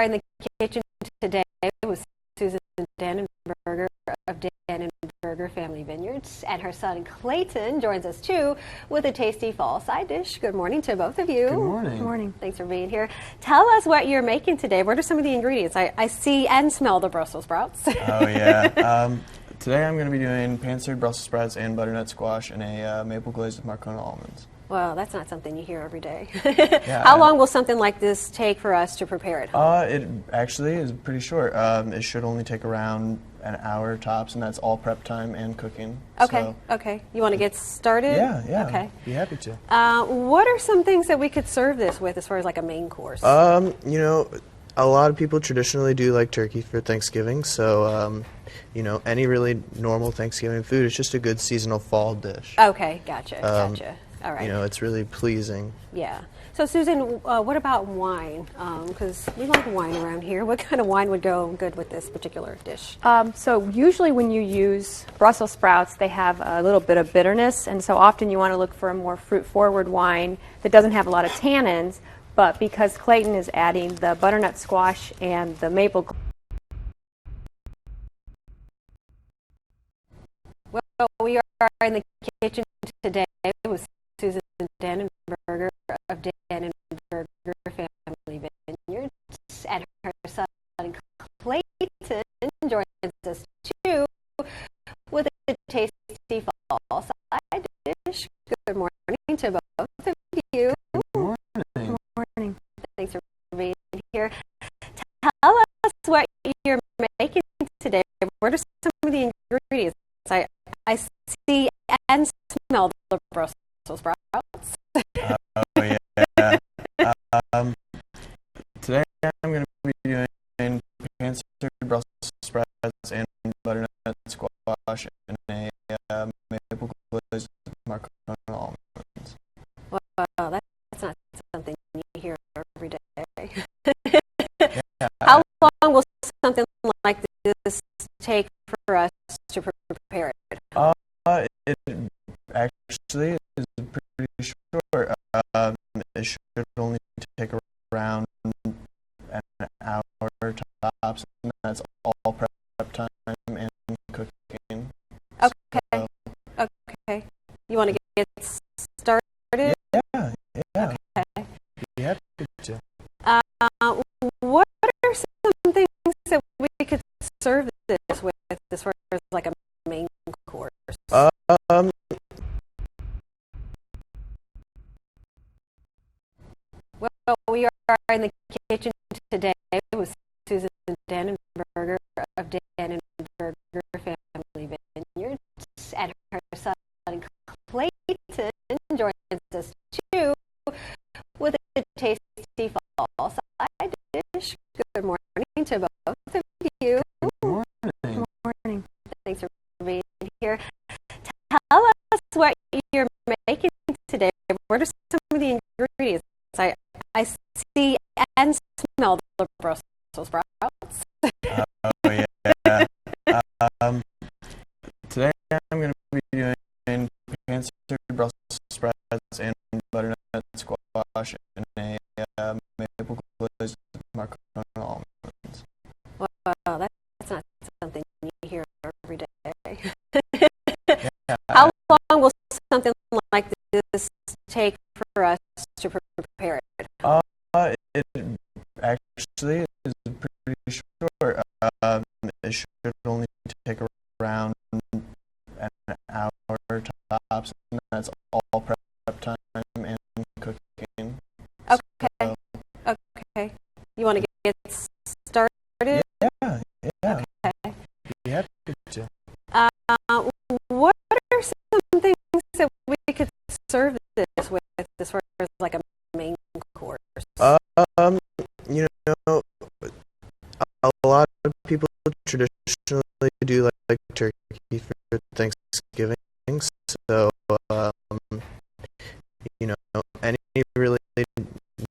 in the kitchen today with Sullivan Danenberger of Danenberger Family Vineyards, and her son Clayton joins us too with a tasty fall side dish. Good morning to both of you. Good morning. Good morning. Thanks for being here. Tell us what you're making today. What are some of the ingredients? I see and smell the Brussels sprouts. Oh yeah. Today I'm going to be doing pan-seared Brussels sprouts and butternut squash and a maple glaze with Marcona almonds. Well, that's not something you hear every day. Yeah, How long will something like this take for us to prepare it? It actually is pretty short. It should only take around an hour tops, and that's all prep time and cooking. Okay, So, okay. You want to get started? yeah. Okay. Be happy to. What are some things that we could serve this with as far as like a main course? You know, a lot of people traditionally do like turkey for Thanksgiving, so you know, any really normal Thanksgiving food is just a good seasonal fall dish. Okay, gotcha. All right. You know, it's really pleasing. Yeah. So, Susan, what about wine? Because we like wine around here. What kind of wine would go good with this particular dish? So usually when you use Brussels sprouts, they have a little bit of bitterness, and so often you want to look for a more fruit-forward wine that doesn't have a lot of tannins, but because Clayton is adding the butternut squash and the maple. Well, we are in the kitchen today with Sullivan Danenberger of Danenberger Family Vineyards, and her son Clayton joins us too with a tasty fall side dish. Good morning to both of you. Good morning. Good morning. Thanks for being here. Tell us what you're making today. What are some of the ingredients? I see and smell the Brussels sprouts. Oh yeah. Today I'm going to be doing pan-seared Brussels sprouts and butternut squash and a maple glaze with Marcona almonds. Well, that's not something you hear every day. Yeah. How long will something like this take for us to prepare it? It actually is pretty short. It should only take around an hour tops, and that's all prep time and cooking. Okay. So, Okay. You want to get started? yeah. Okay. Be happy to. What are some things that we could serve this with as far as like a main course? Well, we are in the kitchen today with Sullivan Danenberger of Danenberger Family Vineyards, and her son Clayton joins us too with a tasty fall side dish. Good morning to both of you. Good morning. Good morning. Thanks for being here. Tell us what you're making today. What are some of the ingredients? I see and smell the Brussels sprouts. Oh yeah. Today I'm going to be doing pan-seared Brussels sprouts and butternut squash and a maple glaze with Marcona almonds. Well, that's not something you hear every day. Yeah. How long will something like this take for us to prepare it? It actually is pretty short. It should only take around an hour tops, and that's all prep time and cooking. Okay. So, Okay. You want to get started? yeah. Okay. Be happy to. What are some things that we could serve this with as far as like a main course? You know, a lot of people traditionally do like turkey for Thanksgiving, so you know, any really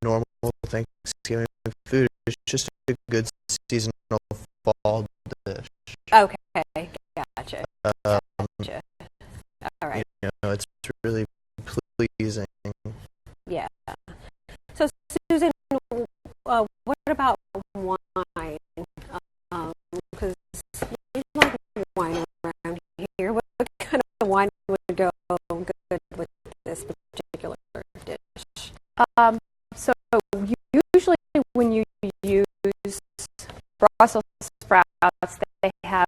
normal Thanksgiving food is just a good seasonal fall dish. Okay, gotcha. All right. You know, it's really pleasing. Yeah. So, Susan, what about wine? they have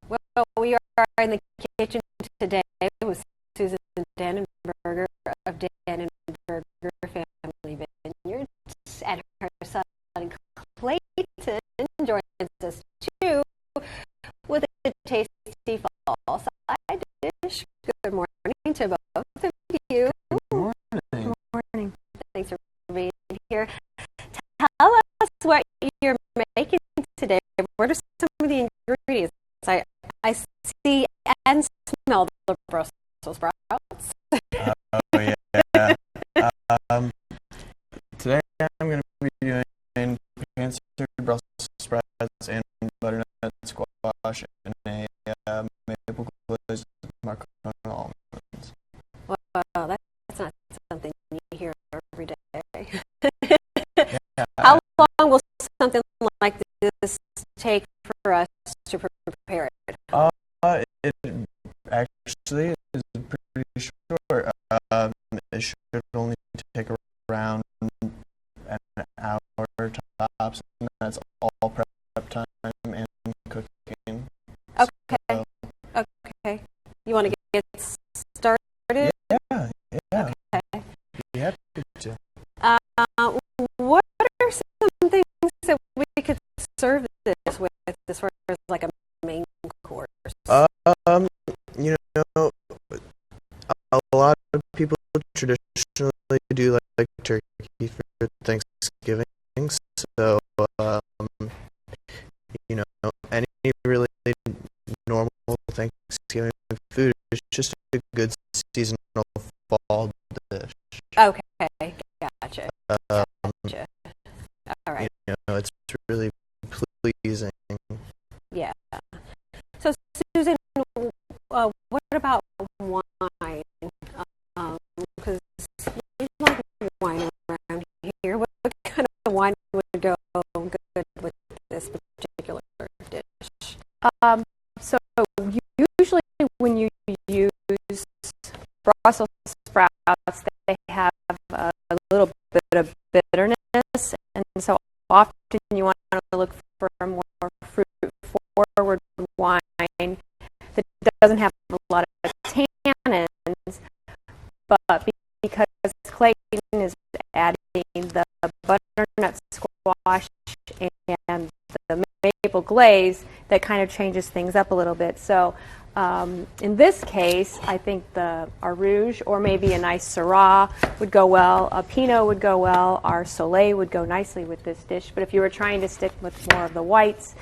Well, we are in the kitchen today with Sullivan Danenberger of Danenberger Family Vineyards, and her son Clayton joins us too with a tasty fall side dish. Good morning to both of you. Good morning. Good morning. Thanks for being here. Tell us what you're making today. What are some of the ingredients? I see and smell the Brussels sprouts. Oh, yeah. Today I'm going to be doing pan-seared Brussels sprouts and butternut squash and a maple glazed macaroni almonds. Well, that's not something you hear every day. Yeah, How long will something like this take for us to prepare it? It actually is pretty short. It should only take around an hour tops, and that's all prep time and cooking. Okay. Okay. You want to get started? Yeah. Okay. You have to. What are some things that we could serve this with as far as like a main course? You know, a lot of people traditionally do like turkey for Thanksgiving. So, you know, any really normal Thanksgiving food is just a good seasonal fall dish. Okay. Gotcha. Gotcha. All right. You know, it's really pleasing. Yeah. So, Susan, what about wine? Because we like wine around here. What kind of wine would go good with this particular dish? so usually when you use Brussels sprouts, they have a little bit of bitterness, and so often you want to look for a more fruit-forward wine that doesn't have a lot of tannins, but because Clayton is adding the butternut squash and the maple glaze, that kind of changes things up a little bit. So in this case, I think our Rouge or maybe a nice Syrah would go well. A Pinot would go well. Our Soleil would go nicely with this dish. But if you were trying to stick with more of the whites,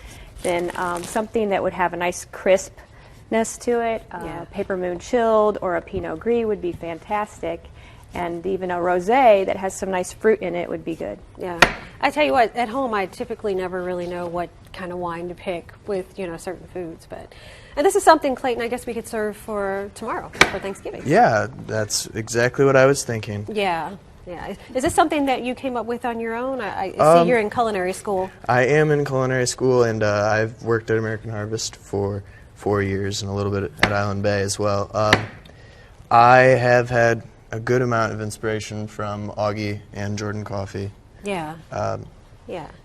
then something that would have a nice crispness to it, Paper Moon chilled or a Pinot Gris would be fantastic. And even a rosé that has some nice fruit in it would be good. Yeah. I tell you what, at home I typically never really know what kind of wine to pick with, certain foods. And this is something, Clayton, I guess we could serve for tomorrow, for Thanksgiving. Yeah, that's exactly what I was thinking. Yeah. Is this something that you came up with on your own? I see you're in culinary school. I am in culinary school, and I've worked at American Harvest for 4 years and a little bit at Island Bay as well. I have had a good amount of inspiration from Augie and Jordan Coffee. Yeah.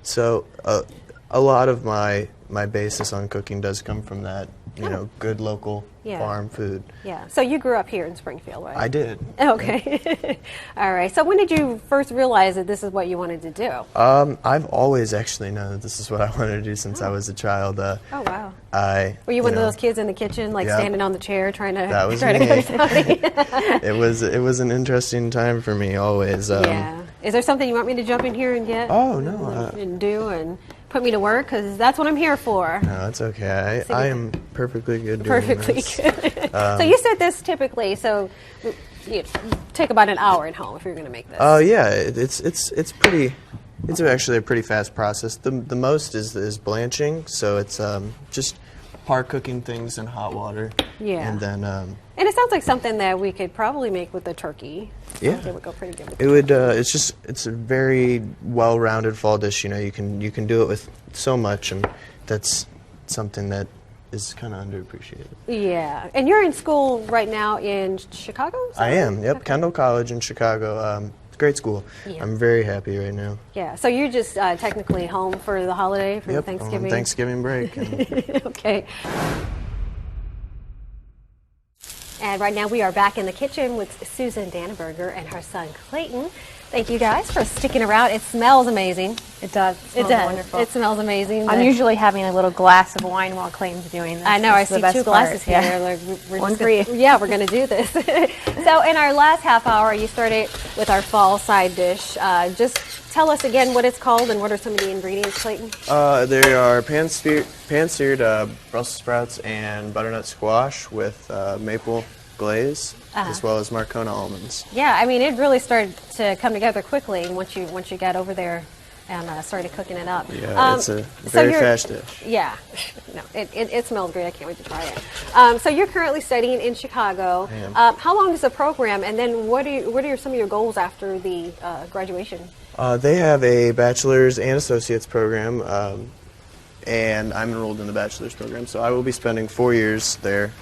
So a lot of my basis on cooking does come from that, good local farm food. Yeah. So you grew up here in Springfield, right? I did. Okay. All right. So when did you first realize that this is what you wanted to do? I've always actually known that this is what I wanted to do since I was a child. Oh, wow. Were you one of those kids in the kitchen, like standing on the chair trying to that was try me. to cook something? It was an interesting time for me always. Yeah. Is there something you want me to jump in here and get? Oh, no. And do and put me to work? Because that's what I'm here for. No, it's okay. I am perfectly good doing Perfectly this. good. So you said this typically, so you take about an hour at home if you're going to make this. Oh, yeah. It's pretty. It's actually a pretty fast process. The most is blanching, so it's just par cooking things in hot water. Yeah. And then. And it sounds like something that we could probably make with a turkey. Yeah. It would go pretty good with it would. It's a very well-rounded fall dish. You can do it with so much, and that's something that is kind of underappreciated. Yeah. And you're in school right now in Chicago? I am. Yep. Okay. Kendall College in Chicago. great school. Yeah. I'm very happy right now. Yeah. So you're just technically home for the holiday, for Yep, Thanksgiving? on Thanksgiving break. And Okay. And right now we are back in the kitchen with Susan Danenberger and her son Clayton. Thank you guys for sticking around. It smells amazing. It does. It does. Wonderful. It smells amazing. I'm usually having a little glass of wine while Clayton's doing this. I know. I This is see the best two glasses part. here. Yeah. Like, we're One just for you. Yeah, we're going to do this. So in our last half hour, you started with our fall side dish. Just tell us again what it's called and what are some of the ingredients, Clayton? there are pan-seared Brussels sprouts and butternut squash with maple glaze, as well as Marcona almonds. Yeah, I mean, it really started to come together quickly once you got over there and started cooking it up. Yeah, it's a very fast dish. Yeah, no, it smells great. I can't wait to try it. So you're currently studying in Chicago. I am. How long is the program, and then what are some of your goals after the graduation? They have a bachelor's and associate's program, and I'm enrolled in the bachelor's program, so I will be spending 4 years there.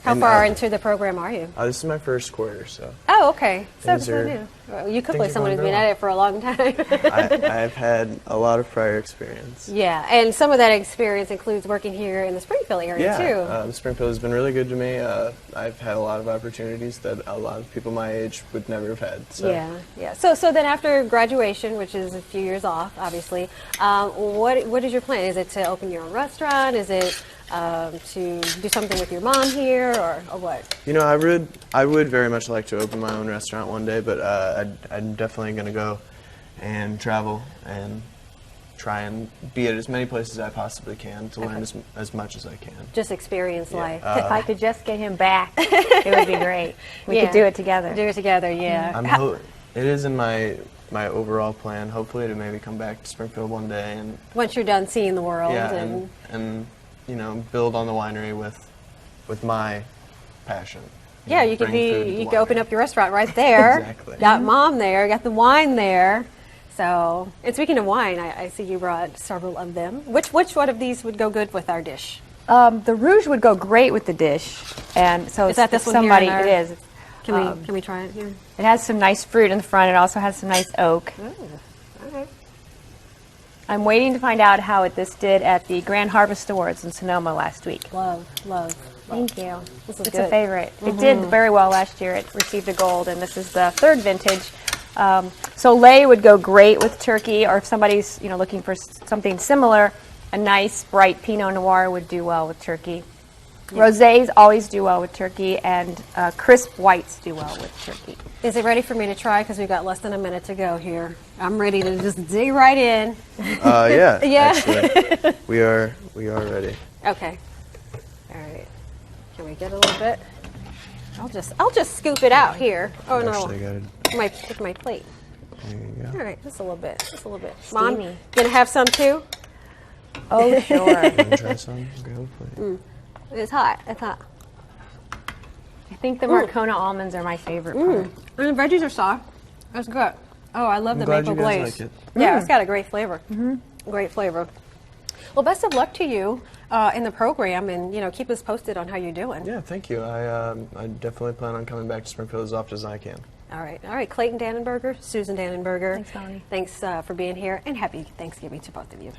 How far into the program are you? This is my first quarter, so. Oh, okay. So Things are- new. Well, you cook things like are someone who's going been well. at it for a long time. I've had a lot of prior experience. Yeah, and some of that experience includes working here in the Springfield area too. Springfield has been really good to me. I've had a lot of opportunities that a lot of people my age would never have had. So. Yeah. So then after graduation, which is a few years off, obviously, what is your plan? Is it to open your own restaurant? Is it to do something with your mom here, or what? You know, I would very much like to open my own restaurant one day, but I'm definitely going to go and travel and try and be at as many places as I possibly can to learn as much as I can. Just experience life. If I could just get him back, it would be great. We could do it together. Do it together, yeah. It is in my overall plan, hopefully, to maybe come back to Springfield one day and Once you're done seeing the world. and you know, build on the winery with my passion. Yeah, you could open up your restaurant right there. Exactly. Got mom there, got the wine there. So, and speaking of wine, I see you brought several of them. Which one of these would go good with our dish? The rouge would go great with the dish, and so Is that this one somebody. here in our- It is. Can we try it here? It has some nice fruit in the front. It also has some nice oak. Okay. I'm waiting to find out how this did at the Grand Harvest Awards in Sonoma last week. Love. Thank you. This is It's good. a favorite. It did very well last year. It received a gold, and this is the third vintage. So lei would go great with turkey, or if somebody's looking for something similar, a nice bright Pinot Noir would do well with turkey. Rosés always do well with turkey, and crisp whites do well with turkey. Is it ready for me to try? Because we've got less than a minute to go here. I'm ready to just dig right in. Yeah. Yeah. Actually, we are ready. Okay. All right. Can we get a little bit? I'll just scoop it out here. Oh no. Actually, Take my plate. there you go. All right, just a little bit. Steamy. Mom, gonna have some too? Oh, sure. Want to try some? Grab a plate. It's hot. I think the Marcona almonds are my favorite part. And the veggies are soft. That's good. Oh, I love I'm the glad maple you guys glaze. like it. Yeah, it's got a great flavor. Great flavor. Well, best of luck to you in the program, and keep us posted on how you're doing. Yeah, thank you. I definitely plan on coming back to Springfield as often as I can. All right. Clayton Danenberger, Susan Danenberger. Thanks, Melanie. Thanks for being here, and happy Thanksgiving to both of you.